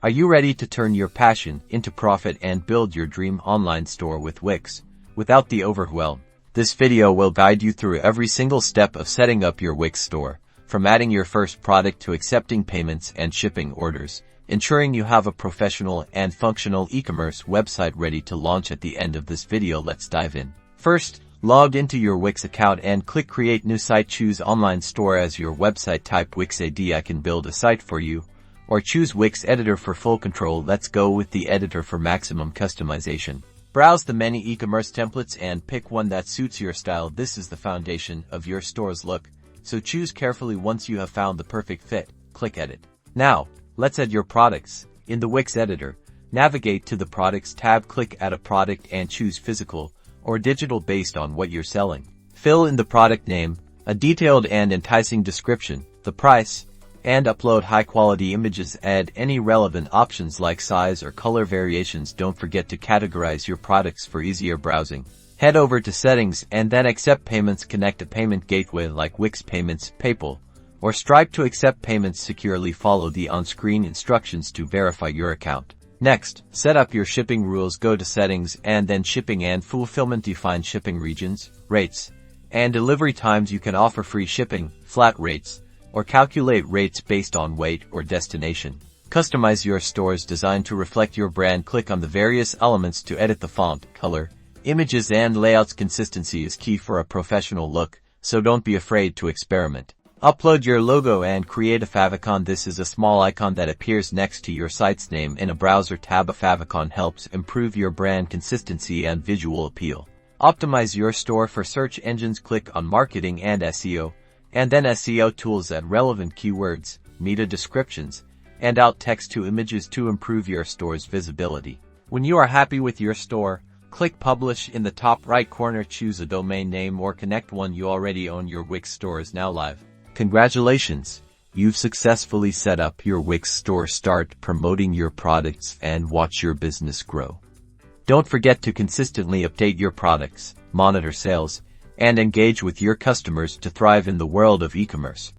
Are you ready to turn your passion into profit and build your dream online store with Wix without the overwhelm? This video will guide you through every single step of setting up your Wix store, from adding your first product to accepting payments and shipping orders, ensuring you have a professional and functional e-commerce website ready to launch. At the end of this video, let's dive in. First, log into your Wix account and click Create New Site. Choose Online Store as your website type. Wix AD I can build a site for you, or choose Wix Editor for full control. Let's go with the editor for maximum customization. Browse the many e-commerce templates and pick one that suits your style. This is the foundation of your store's look, so choose carefully. Once you have found the perfect fit, click Edit. Now, let's add your products. In the Wix editor, navigate to the Products tab, click Add a Product and choose Physical or Digital based on what you're selling. Fill in the product name, a detailed and enticing description, the price, and upload high-quality images. Add any relevant options like size or color variations. Don't forget to categorize your products for easier browsing. Head over to Settings and then Accept Payments. Connect a payment gateway like Wix Payments, PayPal, or Stripe to accept payments securely. Follow the on-screen instructions to verify your account. Next, set up your shipping rules. Go to Settings and then Shipping and Fulfillment. Define shipping regions, rates, and delivery times. You can offer free shipping, flat rates, or calculate rates based on weight or destination. Customize your store's design to reflect your brand. Click on the various elements to edit the font, color, images, and layouts. Consistency is key for a professional look, so don't be afraid to experiment. Upload your logo and create a favicon. This is a small icon that appears next to your site's name in a browser tab. A favicon helps improve your brand consistency and visual appeal. Optimize your store for search engines. Click on Marketing and SEO, and then SEO tools. Add relevant keywords, meta descriptions, and alt text to images to improve your store's visibility. When you are happy with your store, click Publish in the top right corner. Choose a domain name or connect one you already own. Your Wix store is now live. Congratulations! You've successfully set up your Wix store. Start promoting your products and watch your business grow. Don't forget to consistently update your products, monitor sales, and engage with your customers to thrive in the world of e-commerce.